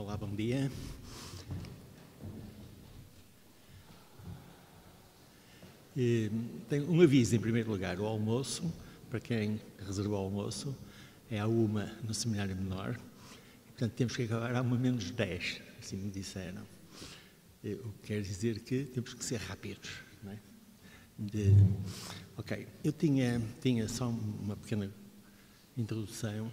Olá, bom dia. Tenho um aviso em primeiro lugar. O almoço, para quem reservou o almoço, é à 1 no Seminário Menor. E, portanto, temos que acabar à 1:10, assim me disseram. O que quer dizer que temos que ser rápidos, não é? Ok, eu tinha só uma pequena introdução.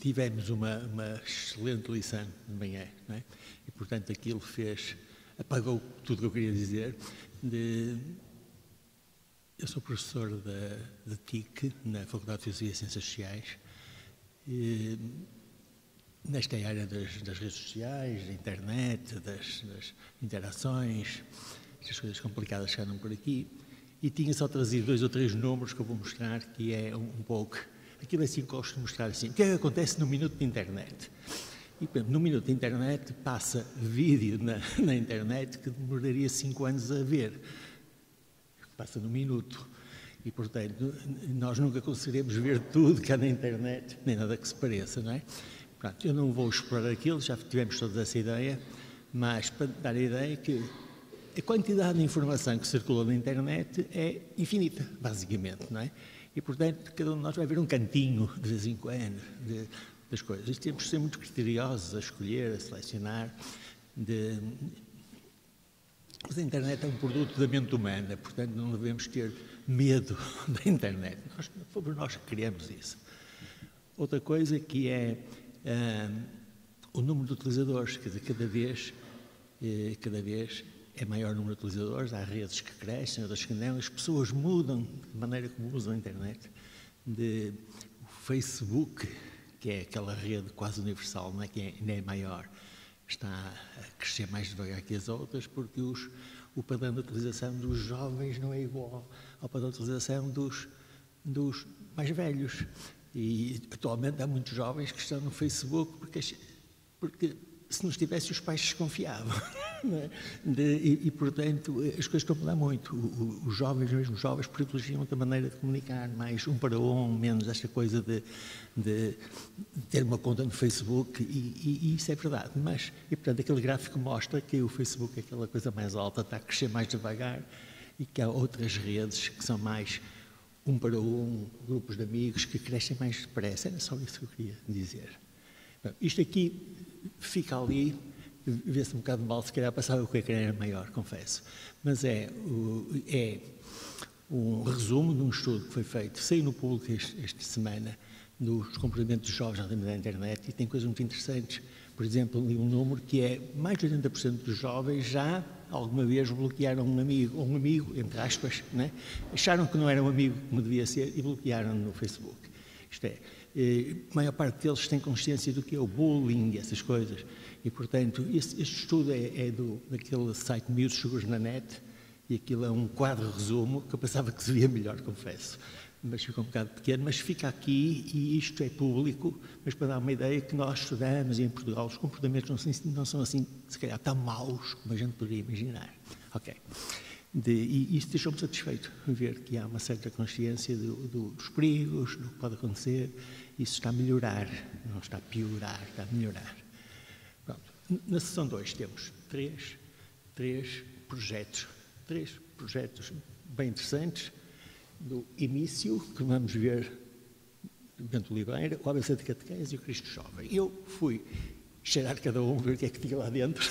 Tivemos uma excelente lição de manhã, não é? E, portanto, aquilo apagou tudo o que eu queria dizer. Eu sou professor de TIC, na Faculdade de Filosofia e Ciências Sociais, nesta área das redes sociais, da internet, das interações, estas coisas complicadas que andam por aqui, e tinha só trazido 2 ou 3 números que eu vou mostrar, que é um pouco... Aquilo assim que gosto de mostrar assim. O que é que acontece no minuto de internet? E, no minuto de internet passa vídeo na internet que demoraria 5 anos a ver. Passa no minuto. E, portanto, nós nunca conseguiremos ver tudo que há na internet, nem nada que se pareça, não é? Pronto, eu não vou explorar aquilo, já tivemos toda essa ideia, mas para dar a ideia que a quantidade de informação que circula na internet é infinita, basicamente, não é? E, portanto, cada um de nós vai ver um cantinho, de vez em quando, das coisas. E temos de ser muito criteriosos a escolher, a selecionar. Mas a internet é um produto da mente humana, portanto, não devemos ter medo da internet. Fomos nós que criamos isso. Outra coisa que é o número de utilizadores, quer dizer, cada vez é maior o número de utilizadores, há redes que crescem, outras que não, as pessoas mudam de maneira como usam a internet. O Facebook, que é aquela rede quase universal, não é, que ainda é maior, está a crescer mais devagar que as outras, porque o padrão de utilização dos jovens não é igual ao padrão de utilização dos mais velhos. E atualmente há muitos jovens que estão no Facebook porque se não estivesse os pais desconfiavam. E, portanto, as coisas estão a mudar muito. Os jovens, mesmo os jovens, privilegiam outra maneira de comunicar, mais um para um, menos esta coisa de ter uma conta no Facebook, e isso é verdade. E, portanto, aquele gráfico mostra que o Facebook é aquela coisa mais alta, está a crescer mais devagar, e que há outras redes que são mais um para um, grupos de amigos que crescem mais depressa. Era só isso que eu queria dizer. Isto aqui fica ali, vê-se um bocado mal, se calhar passava o que era maior, confesso. Mas é um resumo de um estudo que foi feito, saiu no público esta semana, dos comportamentos dos jovens na internet, e tem coisas muito interessantes. Por exemplo, li um número que é mais de 80% dos jovens já alguma vez bloquearam um amigo, entre aspas, né? Acharam que não era um amigo como devia ser e bloquearam no Facebook. Isto é, a maior parte deles tem consciência do que é o bullying e essas coisas. E, portanto, este estudo é daquele site Miúdos Seguros na Net, e aquilo é um quadro resumo que eu pensava que se via melhor, confesso. Mas ficou um bocado pequeno, mas fica aqui, e isto é público, mas para dar uma ideia que nós estudamos, e em Portugal os comportamentos não são assim, se calhar, tão maus como a gente poderia imaginar. Ok. E isso deixou-me satisfeito, ver que há uma certa consciência dos perigos, do que pode acontecer. Isso está a melhorar, não está a piorar, está a melhorar. Pronto. Na sessão 2 temos três projetos bem interessantes, do início, que vamos ver do Bento Oliveira, o ABC de Catequese e o Cristo Jovem. Eu fui cheirar cada um, ver o que é que tinha lá dentro.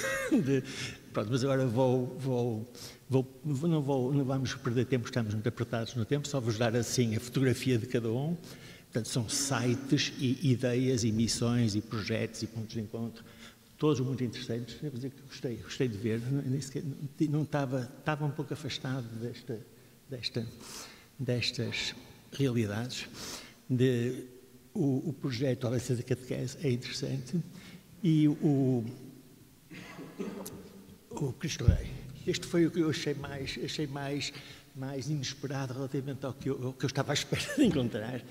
Pronto, mas agora não vamos perder tempo, estamos muito apertados no tempo, só vos dar assim a fotografia de cada um. Portanto, são sites e ideias e missões e projetos e pontos de encontro, todos muito interessantes. Devo dizer que gostei de ver, não estava um pouco afastado destas realidades. O projeto ABC da Catequese é interessante, e o Cristo Rei. Este foi o que eu achei mais inesperado relativamente ao que eu estava à espera de encontrar,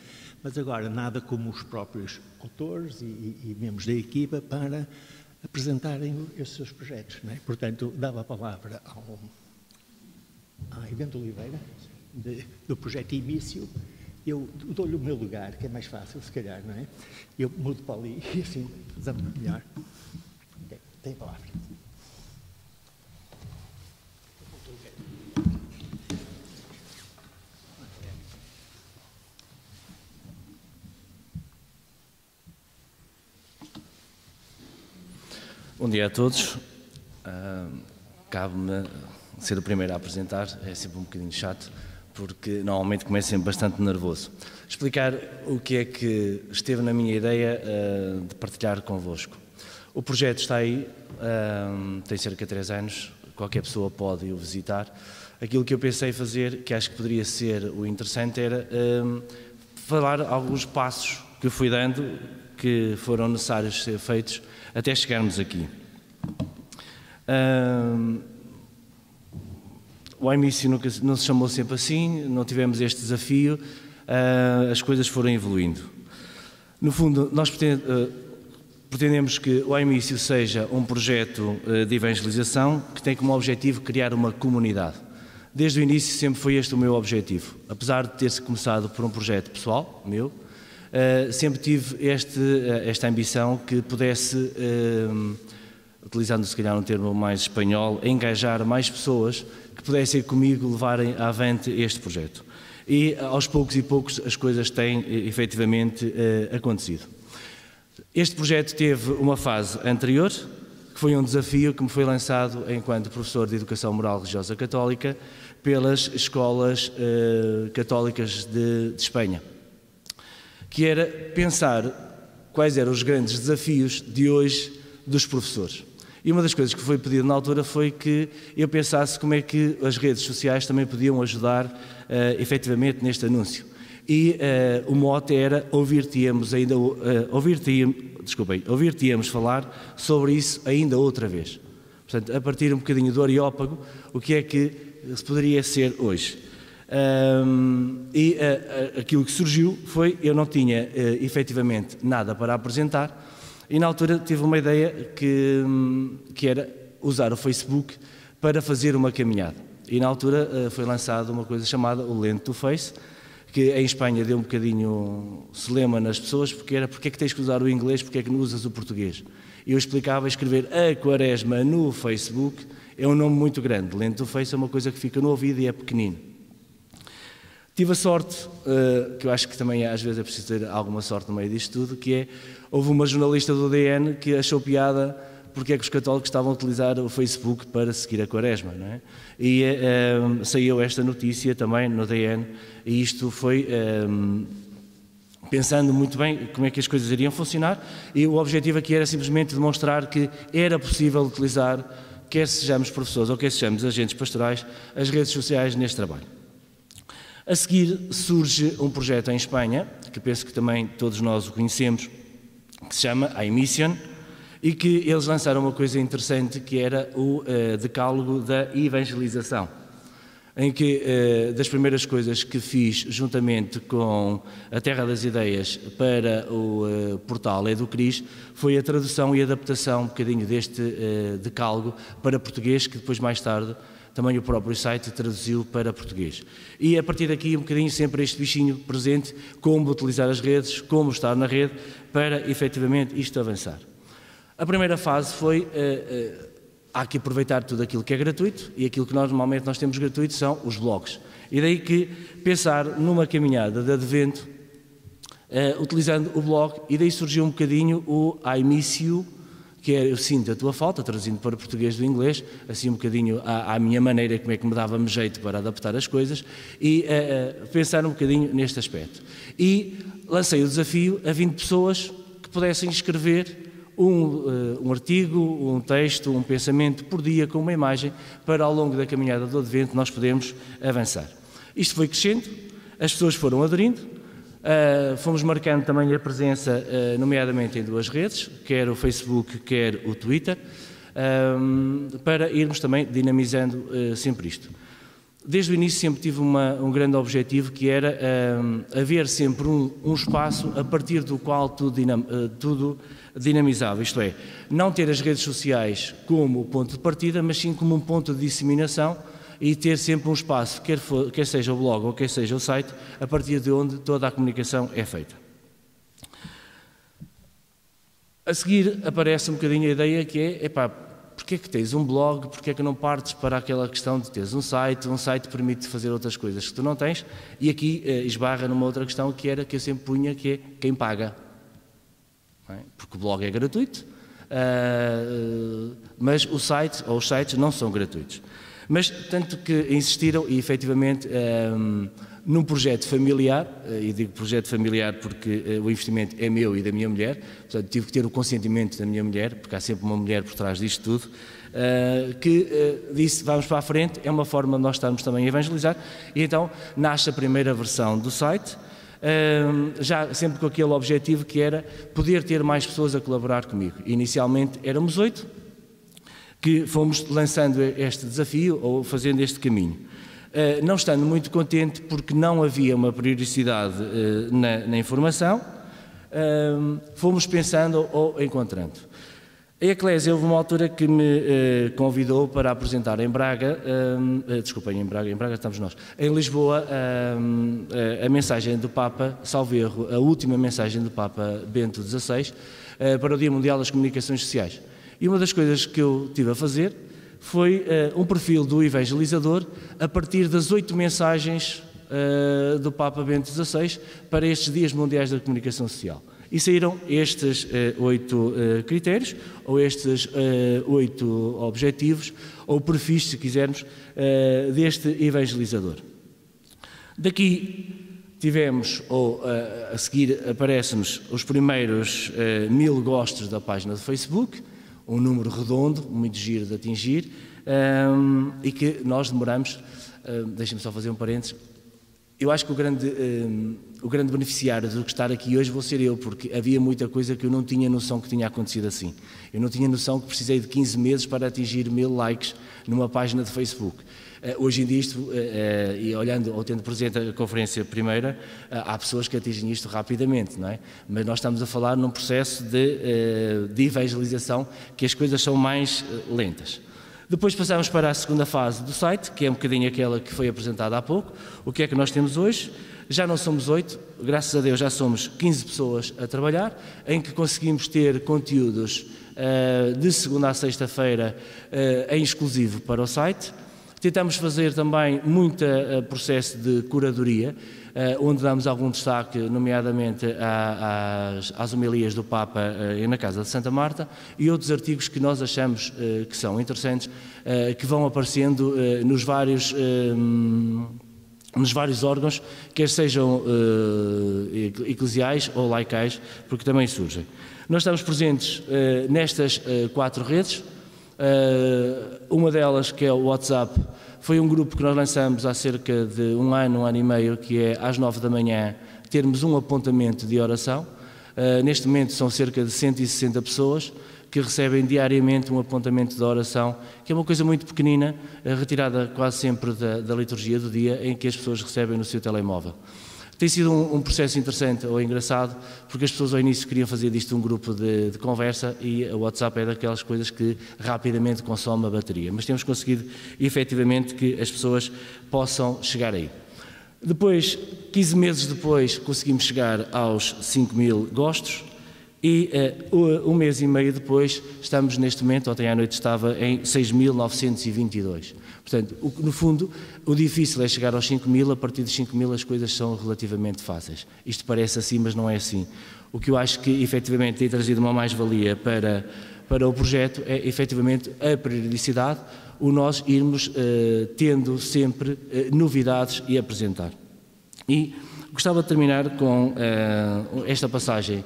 mas agora nada como os próprios autores e membros da equipa para apresentarem esses seus projetos, não é? Portanto, dava a palavra a Bento Oliveira, do projeto Início, eu dou-lhe o meu lugar, que é mais fácil, se calhar, não é? Eu mudo para ali e assim usamos melhor. Ok, tem a palavra. Bom dia a todos. Cabe-me ser o primeiro a apresentar, é sempre um bocadinho chato, porque normalmente começo sempre bastante nervoso. Explicar o que é que esteve na minha ideia de partilhar convosco. O projeto está aí, tem cerca de 3 anos, qualquer pessoa pode o visitar. Aquilo que eu pensei fazer, que acho que poderia ser o interessante, era falar alguns passos que eu fui dando, que foram necessários ser feitos até chegarmos aqui. O iMissio não se chamou sempre assim, não tivemos este desafio, as coisas foram evoluindo. No fundo, nós pretendemos que o iMissio seja um projeto de evangelização que tem como objetivo criar uma comunidade. Desde o início sempre foi este o meu objetivo. Apesar de ter-se começado por um projeto pessoal, meu, sempre tive esta ambição que pudesse, utilizando se calhar um termo mais espanhol, engajar mais pessoas que pudessem comigo levarem avante este projeto. E aos poucos e poucos as coisas têm efetivamente acontecido. Este projeto teve uma fase anterior, que foi um desafio que me foi lançado enquanto professor de Educação Moral Religiosa Católica pelas escolas católicas de Espanha, que era pensar quais eram os grandes desafios de hoje dos professores. E uma das coisas que foi pedido na altura foi que eu pensasse como é que as redes sociais também podiam ajudar efetivamente neste anúncio. E o mote era ouvir-te-íamos falar sobre isso ainda outra vez. Portanto, a partir um bocadinho do Areópago, o que é que se poderia ser hoje? Aquilo que surgiu foi, eu não tinha efetivamente nada para apresentar e na altura tive uma ideia que era usar o Facebook para fazer uma caminhada. E na altura foi lançada uma coisa chamada o Lent to Face, que em Espanha deu um bocadinho celema nas pessoas, porque era porque é que tens que usar o inglês, porque é que não usas o português. E eu explicava, escrever a Quaresma no Facebook é um nome muito grande. Lent to Face é uma coisa que fica no ouvido e é pequenino. Tive a sorte, que eu acho que também às vezes é preciso ter alguma sorte no meio disto tudo, que é, houve uma jornalista do DN que achou piada porque é que os católicos estavam a utilizar o Facebook para seguir a Quaresma, não é? E saiu esta notícia também no DN e isto foi pensando muito bem como é que as coisas iriam funcionar e o objetivo aqui era simplesmente demonstrar que era possível utilizar, quer sejamos professores ou quer sejamos agentes pastorais, as redes sociais neste trabalho. A seguir surge um projeto em Espanha, que penso que também todos nós o conhecemos, que se chama iMission, e que eles lançaram uma coisa interessante que era o decálogo da evangelização, em que das primeiras coisas que fiz juntamente com a Terra das Ideias para o portal EduCris foi a tradução e adaptação um bocadinho deste decálogo para português, que depois mais tarde também o próprio site traduziu para português. E a partir daqui um bocadinho sempre este bichinho presente, como utilizar as redes, como estar na rede, para efetivamente isto avançar. A primeira fase foi, há que aproveitar tudo aquilo que é gratuito, e aquilo que normalmente nós temos gratuito são os blogs. E daí que pensar numa caminhada de advento, utilizando o blog, e daí surgiu um bocadinho o iMissio, que é Eu Sinto a Tua Falta, traduzindo para português do inglês, assim um bocadinho à minha maneira, como é que me dava-me jeito para adaptar as coisas, e pensar um bocadinho neste aspecto. E lancei o desafio a 20 pessoas que pudessem escrever um artigo, um texto, um pensamento por dia com uma imagem para ao longo da caminhada do Advento nós podermos avançar. Isto foi crescendo, as pessoas foram aderindo, fomos marcando também a presença, nomeadamente em 2 redes, quer o Facebook, quer o Twitter, para irmos também dinamizando sempre isto. Desde o início sempre tive um grande objetivo, que era haver sempre um espaço a partir do qual tudo dinamizava, isto é, não ter as redes sociais como ponto de partida, mas sim como um ponto de disseminação e ter sempre um espaço, quer seja o blog ou quer seja o site, a partir de onde toda a comunicação é feita. A seguir aparece um bocadinho a ideia que é, porque é que tens um blog, porque é que não partes para aquela questão de teres um site permite fazer outras coisas que tu não tens, e aqui esbarra numa outra questão que era que eu sempre punha, que é quem paga. Não é? Porque o blog é gratuito, mas o site ou os sites não são gratuitos. Mas tanto que insistiram e efetivamente num projeto familiar, e digo projeto familiar porque o investimento é meu e da minha mulher, portanto tive que ter o consentimento da minha mulher, porque há sempre uma mulher por trás disto tudo, que disse vamos para a frente, é uma forma de nós estarmos também a evangelizar, e então nasce a primeira versão do site, já sempre com aquele objetivo que era poder ter mais pessoas a colaborar comigo. Inicialmente éramos 8, que fomos lançando este desafio ou fazendo este caminho. Não estando muito contente porque não havia uma periodicidade na informação, fomos pensando ou encontrando. A Eclésia houve uma altura que me convidou para apresentar em Braga, em Braga estamos nós, em Lisboa, a mensagem do Papa, salvo erro, a última mensagem do Papa Bento XVI, para o Dia Mundial das Comunicações Sociais. E uma das coisas que eu tive a fazer foi um perfil do evangelizador a partir das 8 mensagens do Papa Bento XVI para estes Dias Mundiais da Comunicação Social. E saíram estes 8 critérios, ou estes 8 objetivos, ou perfis, se quisermos, deste evangelizador. Daqui tivemos, ou a seguir aparecem-nos os primeiros 1000 gostos da página do Facebook, um número redondo, muito giro de atingir, e que nós demoramos, deixem-me só fazer um parênteses, eu acho que o grande beneficiário do que estar aqui hoje vou ser eu, porque havia muita coisa que eu não tinha noção que tinha acontecido assim. Eu não tinha noção que precisei de 15 meses para atingir 1000 likes numa página de Facebook. Hoje em dia isto, e olhando ou tendo presente a conferência primeira, há pessoas que atingem isto rapidamente, não é? Mas nós estamos a falar num processo de evangelização que as coisas são mais lentas. Depois passamos para a segunda fase do site, que é um bocadinho aquela que foi apresentada há pouco. O que é que nós temos hoje? Já não somos 8, graças a Deus já somos 15 pessoas a trabalhar, em que conseguimos ter conteúdos de segunda a sexta-feira em exclusivo para o site. Tentamos fazer também muito processo de curadoria, onde damos algum destaque, nomeadamente às homilias do Papa na Casa de Santa Marta e outros artigos que nós achamos que são interessantes, que vão aparecendo nos vários órgãos, quer sejam eclesiais ou laicais, porque também surgem. Nós estamos presentes nestas 4 redes. Uma delas, que é o WhatsApp, foi um grupo que nós lançamos há cerca de um ano e meio, que é às 9 da manhã termos um apontamento de oração. Neste momento são cerca de 160 pessoas que recebem diariamente um apontamento de oração, que é uma coisa muito pequenina, retirada quase sempre da liturgia do dia, em que as pessoas recebem no seu telemóvel. Tem sido um processo interessante ou engraçado, porque as pessoas ao início queriam fazer disto um grupo de conversa e o WhatsApp é daquelas coisas que rapidamente consome a bateria. Mas temos conseguido, efetivamente, que as pessoas possam chegar aí. Depois, 15 meses depois, conseguimos chegar aos 5.000 gostos e um mês e meio depois estamos neste momento, ontem à noite estava em 6.922. Portanto, no fundo, o difícil é chegar aos 5.000, a partir dos 5.000 as coisas são relativamente fáceis. Isto parece assim, mas não é assim. O que eu acho que efetivamente tem trazido uma mais-valia para o projeto é efetivamente a periodicidade, o nós irmos tendo sempre novidades e apresentar. E gostava de terminar com esta passagem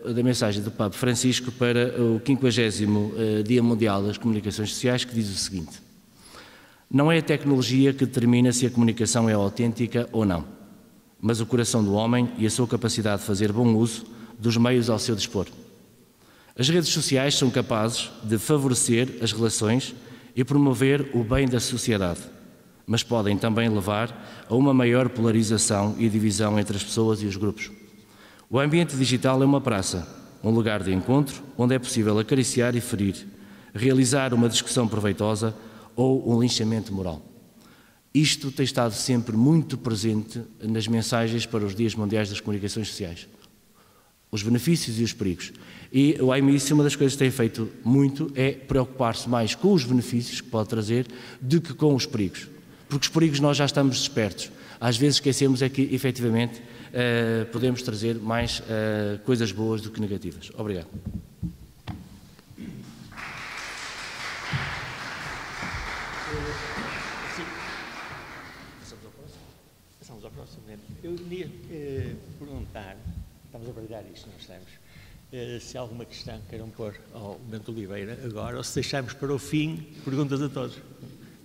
da mensagem do Papa Francisco para o 50º Dia Mundial das Comunicações Sociais, que diz o seguinte: não é a tecnologia que determina se a comunicação é autêntica ou não, mas o coração do homem e a sua capacidade de fazer bom uso dos meios ao seu dispor. As redes sociais são capazes de favorecer as relações e promover o bem da sociedade, mas podem também levar a uma maior polarização e divisão entre as pessoas e os grupos. O ambiente digital é uma praça, um lugar de encontro onde é possível acariciar e ferir, realizar uma discussão proveitosa ou um linchamento moral. Isto tem estado sempre muito presente nas mensagens para os Dias Mundiais das Comunicações Sociais. Os benefícios e os perigos. E o AIMIS, uma das coisas que tem feito muito é preocupar-se mais com os benefícios que pode trazer do que com os perigos. Porque os perigos nós já estamos despertos. Às vezes esquecemos é que, efetivamente, podemos trazer mais coisas boas do que negativas. Obrigado. Passamos ao próximo. Eu queria perguntar, estamos a validar isto, nós estamos, se há alguma questão que queiram pôr ao Bento Oliveira agora, ou se deixarmos para o fim perguntas a todos.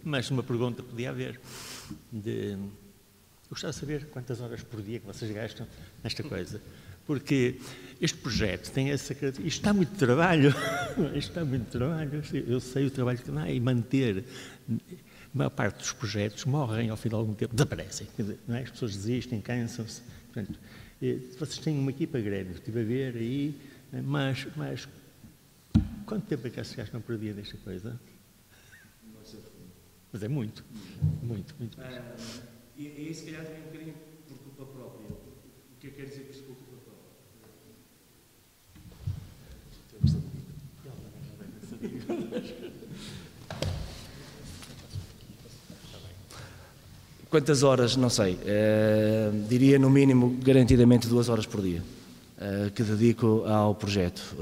Mas uma pergunta podia haver. Eu gostava de saber quantas horas por dia que vocês gastam nesta coisa. Porque este projeto tem essa característica. Isto está muito trabalho. Isto está muito trabalho. Eu sei o trabalho que dá e manter. A maior parte dos projetos morrem ao fim de algum tempo, desaparecem. Não é? As pessoas desistem, cansam-se. Portanto, vocês têm uma equipa grande, estive a ver aí, mas quanto tempo é que vocês gastam por dia nesta coisa? Mas é muito, muito, muito. E se calhar também um bocadinho por culpa própria. O que eu quero dizer por culpa própria? Quantas horas? Não sei. Diria no mínimo, garantidamente, 2 horas por dia que dedico ao projeto.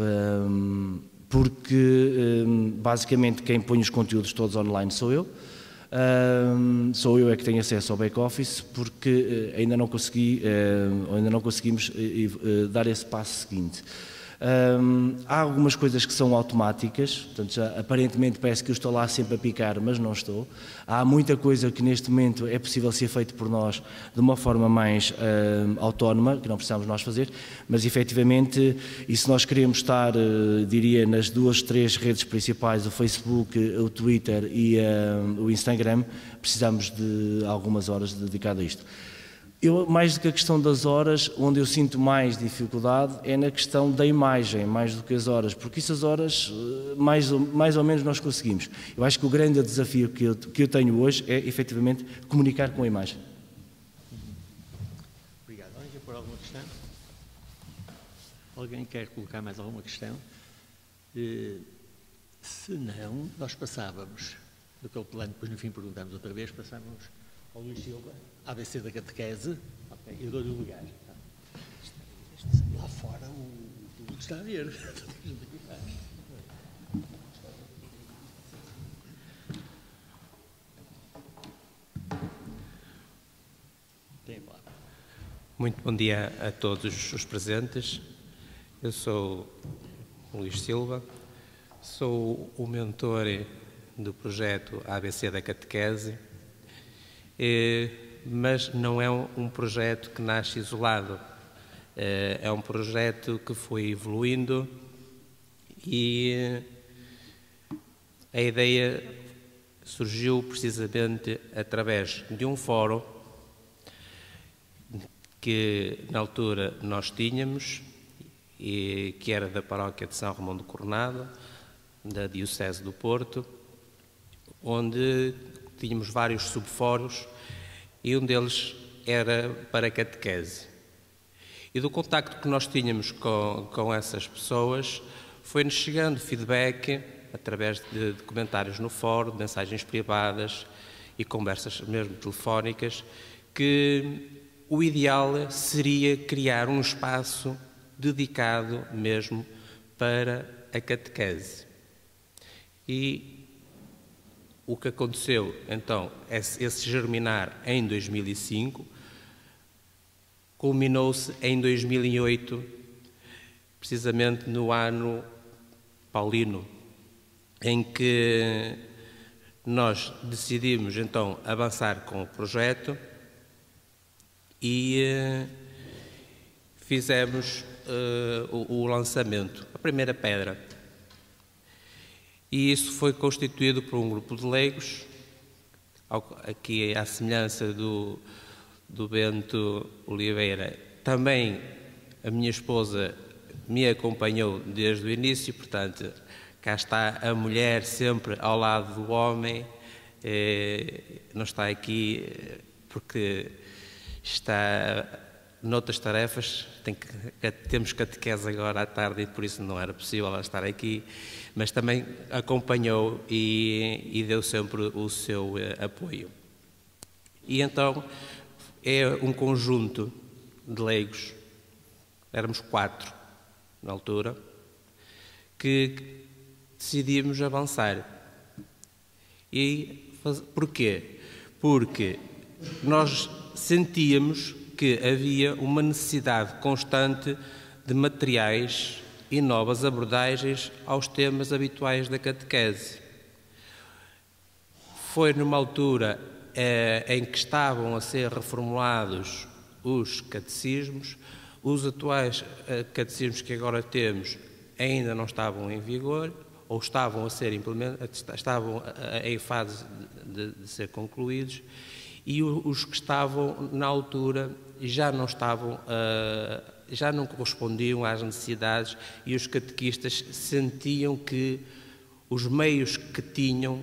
Porque, basicamente, quem põe os conteúdos todos online sou eu. Sou eu é que tenho acesso ao back-office, porque ainda não conseguimos dar esse passo seguinte. Há algumas coisas que são automáticas, portanto, já, aparentemente parece que eu estou lá sempre a picar, mas não estou. Há muita coisa que neste momento é possível ser feito por nós de uma forma mais autónoma, que não precisamos nós fazer, mas efetivamente, e se nós queremos estar, diria, nas 2, 3 redes principais, o Facebook, o Twitter e o Instagram, precisamos de algumas horas dedicadas a isto. Mais do que a questão das horas, onde eu sinto mais dificuldade é na questão da imagem, mais do que as horas, porque essas horas, mais ou menos, nós conseguimos. Eu acho que o grande desafio que eu tenho hoje é, efetivamente, comunicar com a imagem. Obrigado. Alguém quer pôr alguma questão? Alguém quer colocar mais alguma questão? Se não, nós passávamos daquele plano, depois no fim perguntamos outra vez, passávamos ao Luís Silva, ABC da catequese. Ok, eu dou-lhe o lugar. Lá fora o público está a ver. Muito bom dia a todos os presentes. Eu sou o Luís Silva, sou o mentor do projeto ABC da catequese, mas não é um projeto que nasce isolado. É um projeto que foi evoluindo e a ideia surgiu precisamente através de um fórum que na altura nós tínhamos, e que era da paróquia de São Romão do Coronado, da Diocese do Porto, onde tínhamos vários subfóruns e um deles era para a catequese. E do contacto que nós tínhamos com essas pessoas, foi-nos chegando feedback através de comentários no fórum, de mensagens privadas e conversas mesmo telefónicas, que o ideal seria criar um espaço dedicado mesmo para a catequese. E o que aconteceu, então, esse germinar em 2005, culminou-se em 2008, precisamente no ano paulino, em que nós decidimos, então, avançar com o projeto e fizemos o lançamento, a primeira pedra. E isso foi constituído por um grupo de leigos, aqui à semelhança do Bento Oliveira. Também a minha esposa me acompanhou desde o início, portanto, cá está a mulher sempre ao lado do homem, não está aqui porque está noutras tarefas, temos catequese agora à tarde e por isso não era possível ela estar aqui, mas também acompanhou e deu sempre o seu apoio. E então é um conjunto de leigos, éramos 4 na altura, que decidimos avançar. E porquê? Porque nós sentíamos que havia uma necessidade constante de materiais e novas abordagens aos temas habituais da catequese. Foi numa altura em que estavam a ser reformulados os catecismos, os atuais catecismos que agora temos ainda não estavam em vigor, ou estavam a ser estavam em fase de ser concluídos, e os que estavam na altura já não estavam, já não correspondiam às necessidades, e os catequistas sentiam que os meios que tinham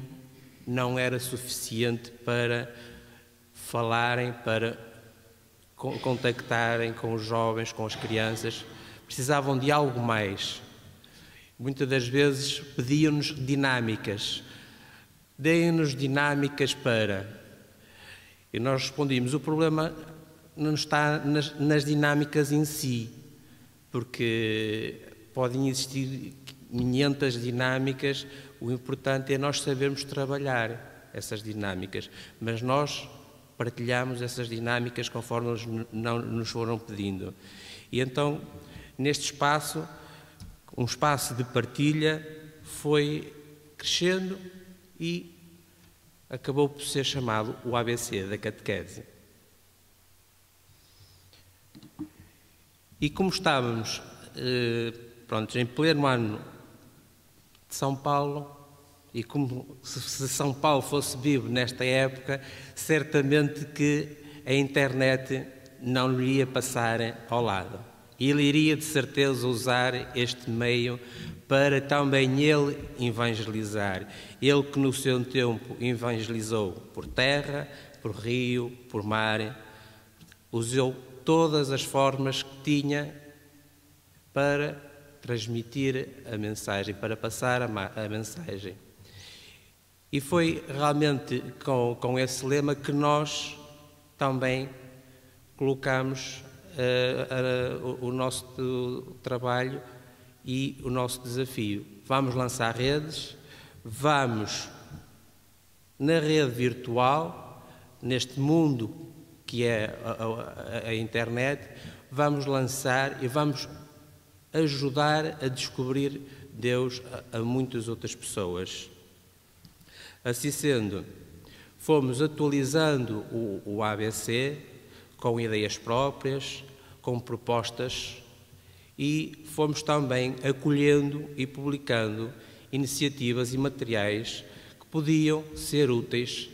não era suficiente para falarem, para contactarem com os jovens, com as crianças. Precisavam de algo mais. Muitas das vezes pediam-nos dinâmicas. Deem-nos dinâmicas para... E nós respondíamos, o problema não está nas dinâmicas em si, porque podem existir 500 dinâmicas, o importante é nós sabermos trabalhar essas dinâmicas, mas nós partilhamos essas dinâmicas conforme eles nos foram pedindo. E então, neste espaço, um espaço de partilha foi crescendo e acabou por ser chamado o ABC da catequese. E como estávamos em pleno ano de São Paulo, e como se São Paulo fosse vivo nesta época, certamente que a internet não lhe ia passar ao lado. Ele iria, de certeza, usar este meio para também ele evangelizar. Ele que no seu tempo evangelizou por terra, por rio, por mar, usou todas as formas que tinha para transmitir a mensagem, para passar a mensagem. E foi realmente com esse lema que nós também colocamos o nosso trabalho e o nosso desafio. Vamos lançar redes, vamos na rede virtual, neste mundo que é a internet, vamos lançar e vamos ajudar a descobrir Deus a muitas outras pessoas. Assim sendo, fomos atualizando o ABC com ideias próprias, com propostas, e fomos também acolhendo e publicando iniciativas e materiais que podiam ser úteis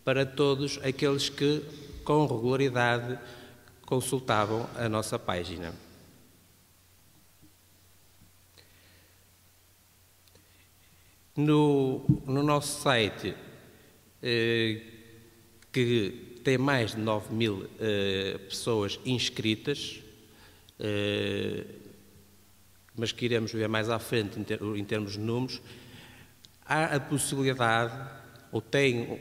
para todos aqueles que, com regularidade, consultavam a nossa página. No nosso site, que tem mais de 9.000 pessoas inscritas, mas que iremos ver mais à frente em termos de números, há a possibilidade, ou tem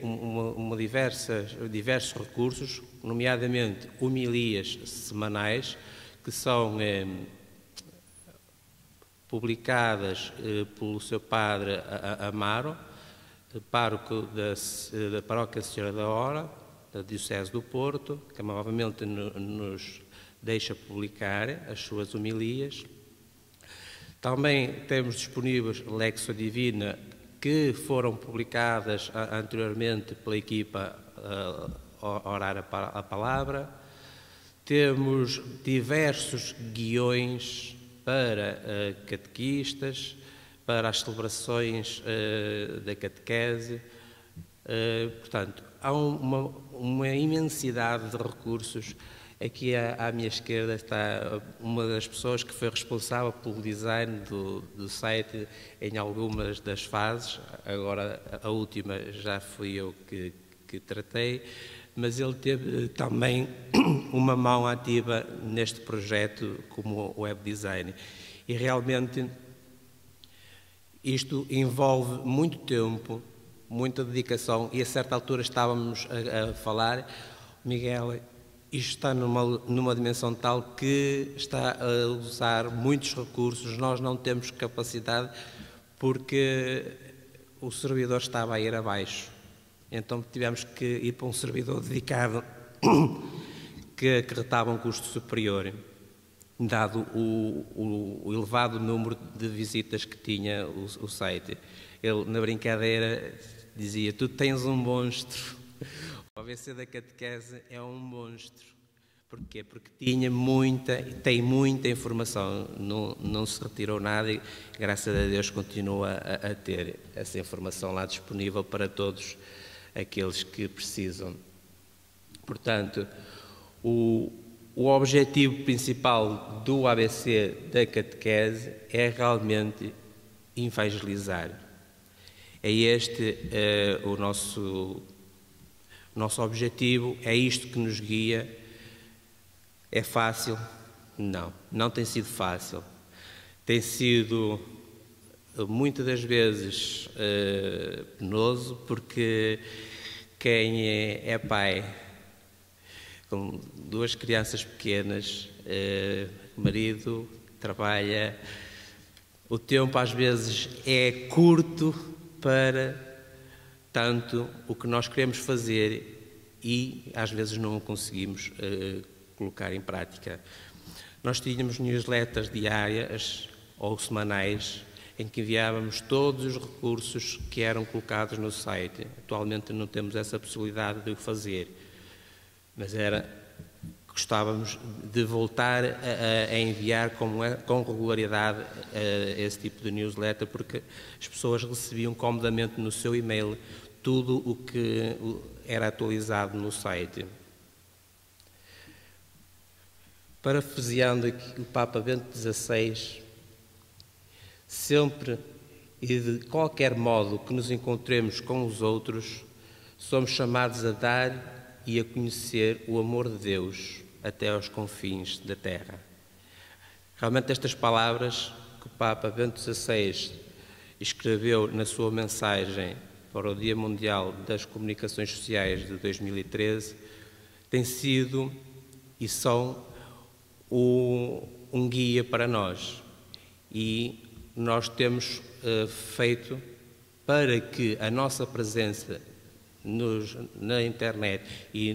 diversos recursos, nomeadamente homilias semanais, que são publicadas pelo seu padre Amaro, pároco da Paróquia Senhora da Hora, da Diocese do Porto, que amavelmente nos deixa publicar as suas homilias. Também temos disponíveis Lexio Divina, que foram publicadas anteriormente pela equipa Orar a Palavra. Temos diversos guiões para catequistas, para as celebrações da catequese. Portanto, há uma imensidade de recursos Aqui à minha esquerda está uma das pessoas que foi responsável pelo design do site em algumas das fases. Agora, a última já fui eu que tratei, mas ele teve também uma mão ativa neste projeto como web design. E realmente isto envolve muito tempo, muita dedicação, e a certa altura estávamos a falar, Miguel, isto está numa dimensão tal que está a usar muitos recursos, nós não temos capacidade porque o servidor estava a ir abaixo. Então tivemos que ir para um servidor dedicado que acarretava um custo superior, dado o elevado número de visitas que tinha o site. Ele, na brincadeira, dizia: tu tens um monstro. O ABC da catequese é um monstro. Porquê? Porque tem muita informação, não se retirou nada e, graças a Deus, continua a ter essa informação lá disponível para todos aqueles que precisam. Portanto, o objetivo principal do ABC da catequese é realmente evangelizar. É este o nosso objetivo, é isto que nos guia. É fácil? Não tem sido fácil. Tem sido, muitas das vezes, penoso, porque quem é pai, com 2 crianças pequenas, marido, trabalha, o tempo às vezes é curto para tanto o que nós queremos fazer e às vezes não o conseguimos colocar em prática. Nós tínhamos newsletters diárias ou semanais em que enviávamos todos os recursos que eram colocados no site. Atualmente não temos essa possibilidade de o fazer, mas gostávamos de voltar a enviar com regularidade esse tipo de newsletter, porque as pessoas recebiam comodamente no seu e-mail tudo o que era atualizado no site. Parafraseando aqui o Papa Bento XVI, sempre e de qualquer modo que nos encontremos com os outros, somos chamados a dar e a conhecer o amor de Deus até aos confins da terra. Realmente estas palavras que o Papa Bento XVI escreveu na sua mensagem para o Dia Mundial das Comunicações Sociais de 2013 têm sido e são um guia para nós, e nós temos feito para que a nossa presença na internet e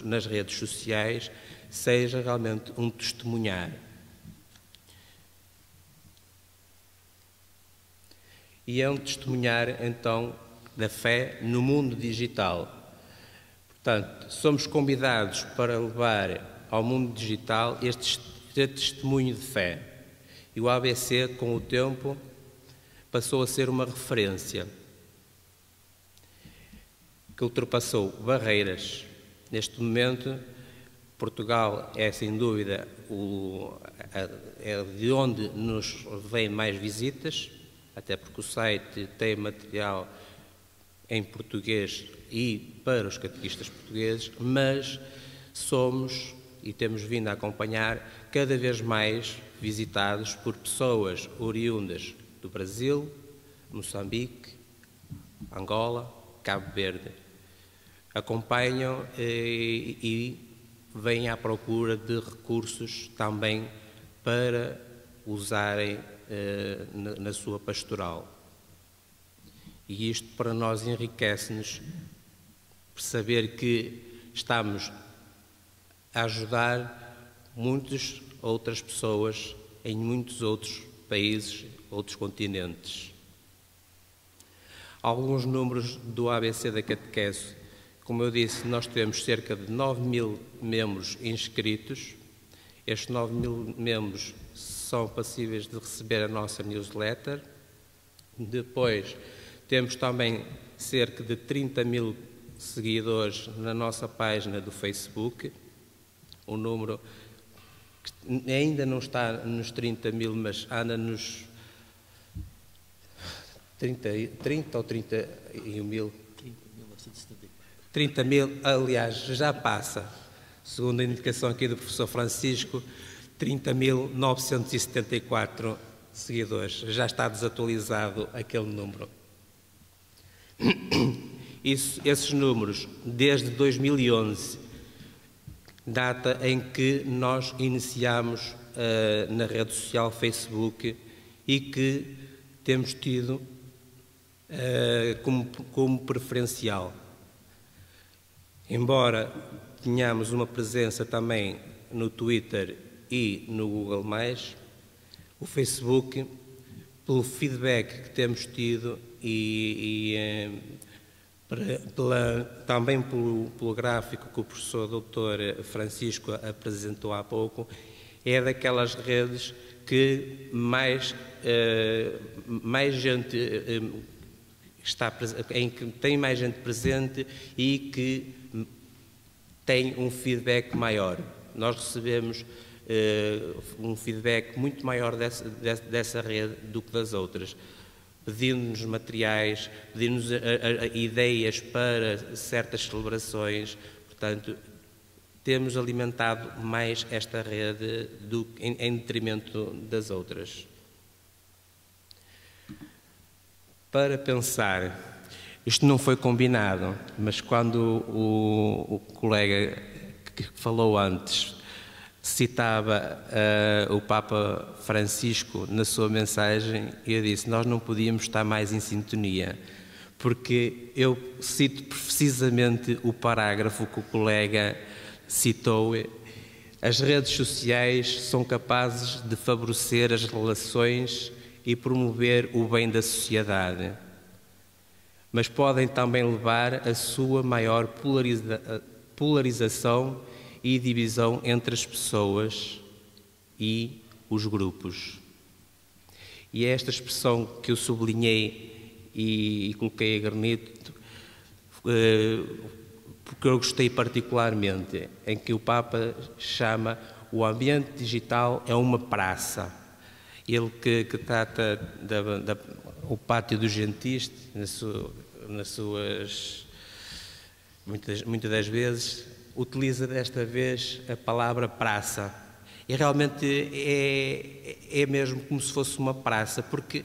nas redes sociais seja realmente um testemunhar. E é um testemunhar, então, da fé no mundo digital. Portanto, somos convidados para levar ao mundo digital este testemunho de fé. E o ABC, com o tempo, passou a ser uma referência que ultrapassou barreiras. Neste momento, Portugal é, sem dúvida, é de onde nos vêm mais visitas, até porque o site tem material em português e para os catequistas portugueses, mas somos e temos vindo a acompanhar cada vez mais visitados por pessoas oriundas do Brasil, Moçambique, Angola, Cabo Verde. Acompanham e vêm à procura de recursos também para usarem na sua pastoral. E isto para nós enriquece-nos por saber que estamos a ajudar muitas outras pessoas em muitos outros países, outros continentes. Alguns números do ABC da catequese. Como eu disse, nós temos cerca de 9.000 membros inscritos. Estes 9.000 membros são passíveis de receber a nossa newsletter. Depois, temos também cerca de 30.000 seguidores na nossa página do Facebook. um número que ainda não está nos 30 mil, mas anda nos 30 ou 31 mil. 30 mil, aliás, já passa, segundo a indicação aqui do professor Francisco, 30.974 seguidores. Já está desatualizado aquele número. Esses números, desde 2011, data em que nós iniciamos na rede social Facebook e que temos tido como preferencial. Embora tenhamos uma presença também no Twitter e no Google+, o Facebook, pelo feedback que temos tido também pelo gráfico que o professor Dr. Francisco apresentou há pouco, é daquelas redes que mais gente em que tem mais gente presente e que tem um feedback maior. Nós recebemos um feedback muito maior dessa rede do que das outras, pedindo-nos materiais, pedindo-nos ideias para certas celebrações. Portanto, temos alimentado mais esta rede em detrimento das outras. Para pensar, isto não foi combinado, mas quando o colega que falou antes citava o Papa Francisco na sua mensagem, eu disse, nós não podíamos estar mais em sintonia, porque eu cito precisamente o parágrafo que o colega citou. As redes sociais são capazes de favorecer as relações e promover o bem da sociedade, mas podem também levar a sua maior polarização e divisão entre as pessoas e os grupos. E é esta expressão que eu sublinhei e coloquei a granito, porque eu gostei particularmente, em que o Papa chama o ambiente digital é uma praça. Ele que trata o pátio dos gentis, nas suas muitas das vezes, utiliza desta vez a palavra praça. E realmente é mesmo como se fosse uma praça, porque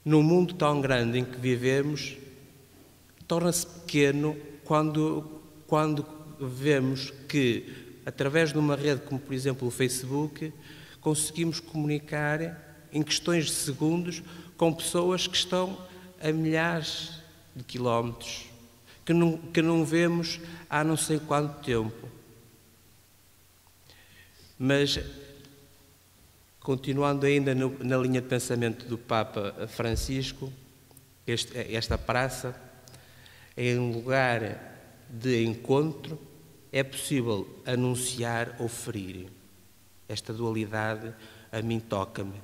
num mundo tão grande em que vivemos, torna-se pequeno quando vemos que, através de uma rede como, por exemplo, o Facebook, conseguimos comunicar em questões de segundos com pessoas que estão a milhares de quilómetros, que não vemos há não sei quanto tempo. Mas, continuando ainda na linha de pensamento do Papa Francisco, esta praça, em lugar de encontro, é possível anunciar ou ferir. Esta dualidade a mim toca-me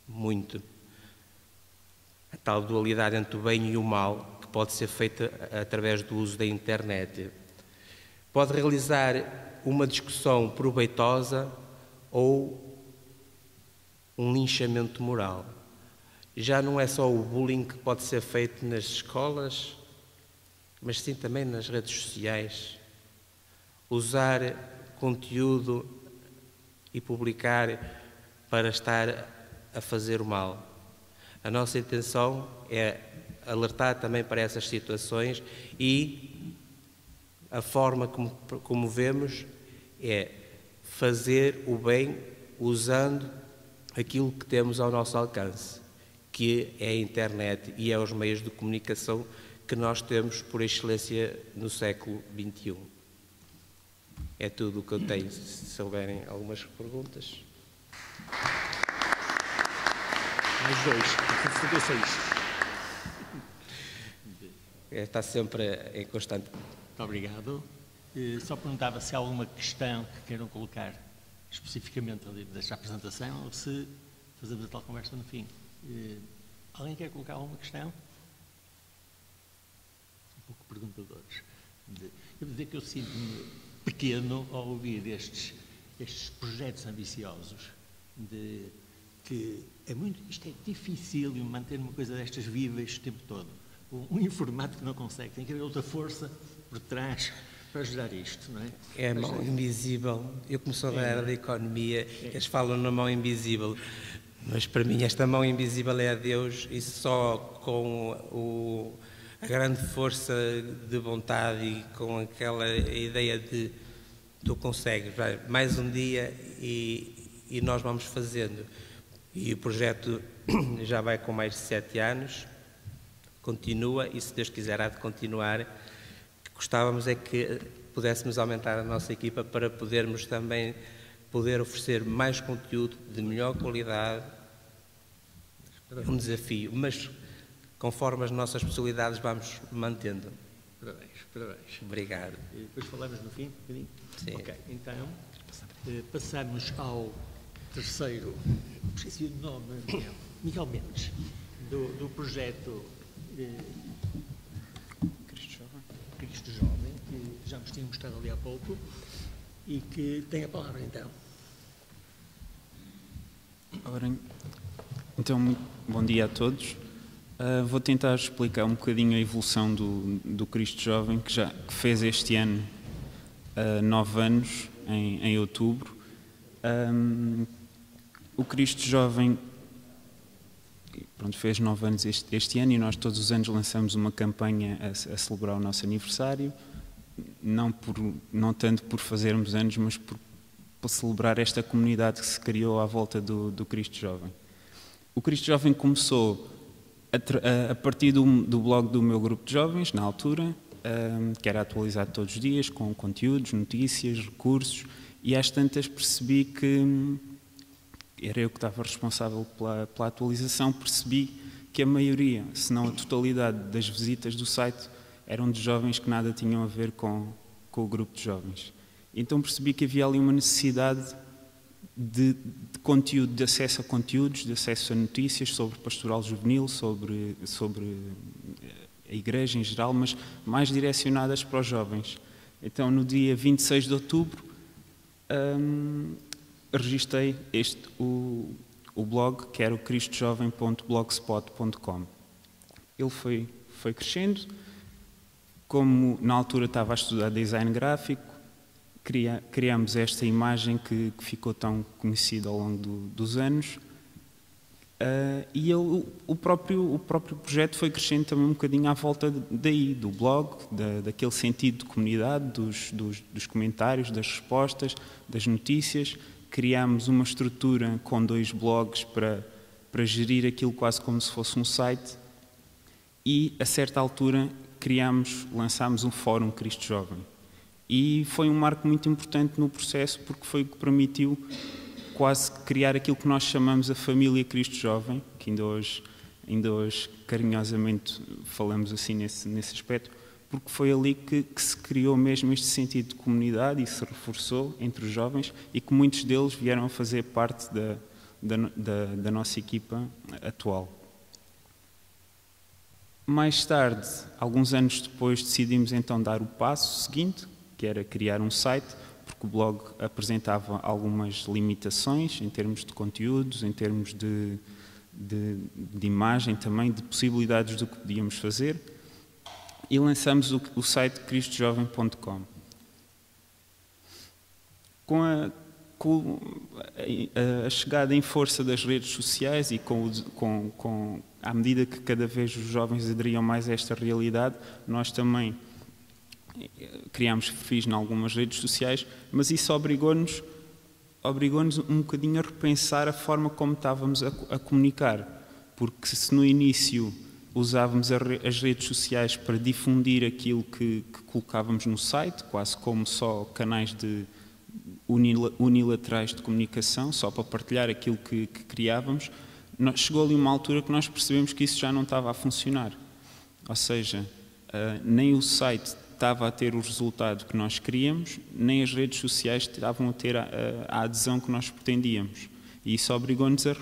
muito. A tal dualidade entre o bem e o mal, que pode ser feita através do uso da internet. Pode realizar uma discussão proveitosa ou um linchamento moral. Já não é só o bullying que pode ser feito nas escolas, mas sim também nas redes sociais. Usar conteúdo e publicar para estar a fazer o mal. A nossa intenção é alertar também para essas situações e a forma como vemos é fazer o bem usando aquilo que temos ao nosso alcance, que é a internet e é os meios de comunicação que nós temos por excelência no século XXI. É tudo o que eu tenho. Se houverem algumas perguntas. Mais dois, 76. Está sempre em constante. Muito obrigado. Só perguntava se há alguma questão que queiram colocar especificamente ali desta apresentação ou se fazemos a tal conversa no fim. Alguém quer colocar alguma questão? Um pouco perguntadores. Eu vou dizer que eu sinto-me pequeno ao ouvir estes projetos ambiciosos que isto é difícil manter uma coisa destas viva este tempo todo. Um informático não consegue, tem que haver outra força por trás para ajudar isto, não é? É a mão invisível. Eu como sou da área da economia, eles falam na mão invisível, mas para mim esta mão invisível é a Deus, e só com a grande força de vontade e com aquela ideia de tu consegues, vai, mais um dia e nós vamos fazendo. E o projeto já vai com mais de 7 anos, continua e, se Deus quiser, há de continuar. O que gostávamos é que pudéssemos aumentar a nossa equipa para podermos também oferecer mais conteúdo de melhor qualidade. É um desafio, mas conforme as nossas possibilidades vamos mantendo. Parabéns, parabéns. Obrigado. E depois falamos no fim, um bocadinho? Sim. Ok, então passamos ao terceiro, esqueci o nome, Miguel Mendes, do projeto Cristo Jovem, que já nos tinha mostrado ali há pouco, e que tem a palavra então. Ora, então, muito bom dia a todos. Vou tentar explicar um bocadinho a evolução do Cristo Jovem, que fez este ano 9 anos, em outubro. O Cristo Jovem fez 9 anos este ano, e nós todos os anos lançamos uma campanha a celebrar o nosso aniversário, não tanto por fazermos anos, mas por celebrar esta comunidade que se criou à volta do Cristo Jovem. O Cristo Jovem começou a partir do blog do meu grupo de jovens, na altura, que era atualizado todos os dias, com conteúdos, notícias, recursos, e às tantas percebi que era eu que estava responsável pela atualização, percebi que a maioria, se não a totalidade das visitas do site, eram de jovens que nada tinham a ver com o grupo de jovens. Então percebi que havia ali uma necessidade de conteúdo, de acesso a conteúdos, de acesso a notícias sobre pastoral juvenil, sobre a igreja em geral, mas mais direcionadas para os jovens. Então, no dia 26 de outubro, registrei o blog, que era o cristojovem.blogspot.com. Ele foi crescendo. Como na altura estava a estudar design gráfico, criámos esta imagem que ficou tão conhecida ao longo dos anos, e o próprio projeto foi crescendo também um bocadinho à volta daí, do blog, daquele sentido de comunidade, dos comentários, das respostas, das notícias. Criámos uma estrutura com 2 blogs para gerir aquilo quase como se fosse um site, e a certa altura lançámos um fórum Cristo Jovem. E foi um marco muito importante no processo, porque foi o que permitiu quase criar aquilo que nós chamamos a família Cristo Jovem, que ainda hoje carinhosamente falamos assim nesse aspecto, porque foi ali que se criou mesmo este sentido de comunidade e se reforçou entre os jovens, e que muitos deles vieram a fazer parte da nossa equipa atual. Mais tarde, alguns anos depois, decidimos então dar o passo seguinte, que era criar um site, porque o blog apresentava algumas limitações em termos de conteúdos, em termos de imagem também, de possibilidades do que podíamos fazer, e lançamos o site cristojovem.com. Com a chegada em força das redes sociais e à medida que cada vez os jovens aderiam mais a esta realidade, nós também criámos perfis em algumas redes sociais, mas isso obrigou-nos um bocadinho a repensar a forma como estávamos a comunicar, porque se no início usávamos as redes sociais para difundir aquilo que colocávamos no site, quase como só canais unilaterais de comunicação, só para partilhar aquilo que criávamos, chegou ali uma altura que nós percebemos que isso já não estava a funcionar. Ou seja, nem o site estava a ter o resultado que nós queríamos, nem as redes sociais estavam a ter a adesão que nós pretendíamos. E isso obrigou-nos a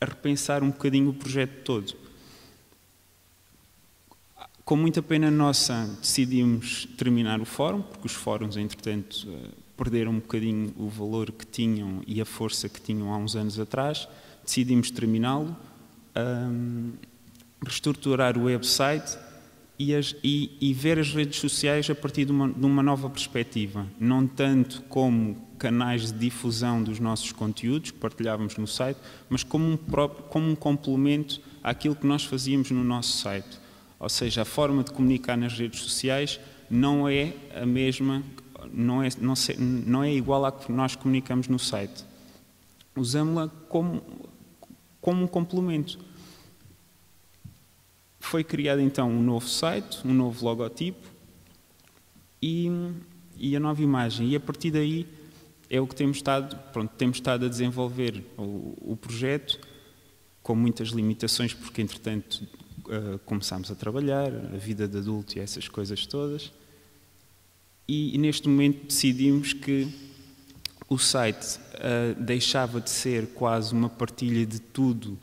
repensar um bocadinho o projeto todo. Com muita pena nossa, decidimos terminar o fórum, porque os fóruns, entretanto, perderam um bocadinho o valor que tinham e a força que tinham há uns anos atrás. Decidimos terminá-lo, reestruturar o website e ver as redes sociais a partir de uma nova perspectiva. Não tanto como canais de difusão dos nossos conteúdos que partilhávamos no site, mas como um complemento àquilo que nós fazíamos no nosso site. Ou seja, a forma de comunicar nas redes sociais não é a mesma, não é igual à que nós comunicamos no site. Usamos-la como um complemento. Foi criado então um novo site, um novo logotipo e a nova imagem. E a partir daí é o que temos estado a desenvolver o projeto, com muitas limitações, porque entretanto começámos a trabalhar, a vida de adulto e essas coisas todas. E neste momento decidimos que o site deixava de ser quase uma partilha de tudo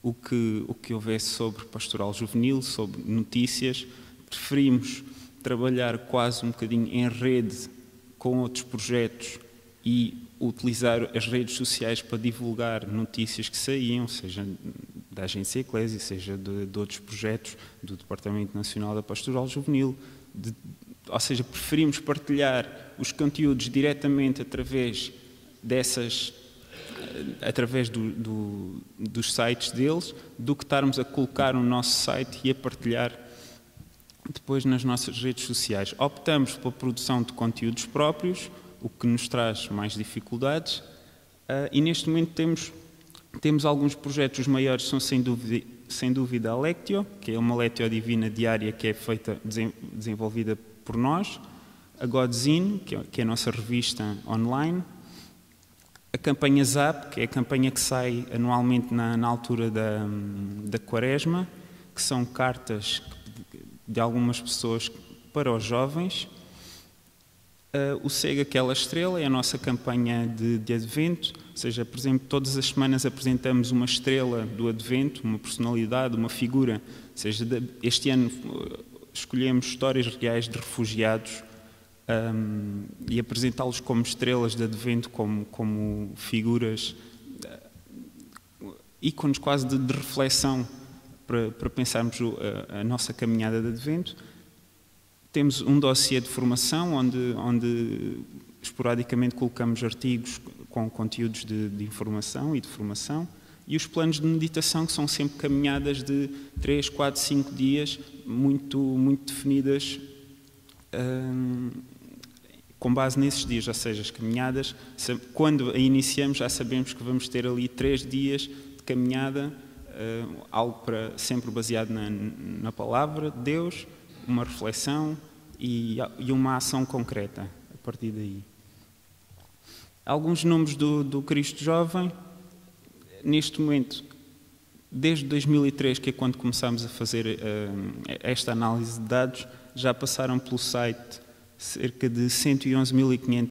o que houvesse sobre pastoral juvenil, sobre notícias. Preferimos trabalhar quase um bocadinho em rede com outros projetos e utilizar as redes sociais para divulgar notícias que saíam, seja da Agência Eclésia, seja de outros projetos do Departamento Nacional da Pastoral Juvenil. Ou seja, preferimos partilhar os conteúdos diretamente através dos sites deles, do que estarmos a colocar no nosso site e a partilhar depois nas nossas redes sociais. Optamos pela produção de conteúdos próprios, o que nos traz mais dificuldades, e neste momento temos alguns projetos. Os maiores são sem dúvida a Lectio, que é uma Lectio Divina diária que é desenvolvida por nós, a Godzine, que é a nossa revista online, a campanha Zap, que é a campanha que sai anualmente na altura da Quaresma, que são cartas de algumas pessoas para os jovens. O Segue Aquela Estrela é a nossa campanha de Advento, ou seja, por exemplo, todas as semanas apresentamos uma estrela do Advento, uma personalidade, uma figura. Ou seja, este ano escolhemos histórias reais de refugiados e apresentá-los como estrelas de Advento, como figuras, ícones quase de reflexão para pensarmos a nossa caminhada de Advento. Temos um dossiê de formação onde esporadicamente colocamos artigos com conteúdos de informação e de formação, e os planos de meditação, que são sempre caminhadas de 3, 4, 5 dias, muito definidas com base nesses dias. Ou seja, as caminhadas, quando a iniciamos, já sabemos que vamos ter ali 3 dias de caminhada, algo sempre baseado na palavra de Deus, uma reflexão e uma ação concreta a partir daí. Alguns números do Cristo Jovem. Neste momento, desde 2003, que é quando começámos a fazer esta análise de dados, já passaram pelo site cerca de 111.500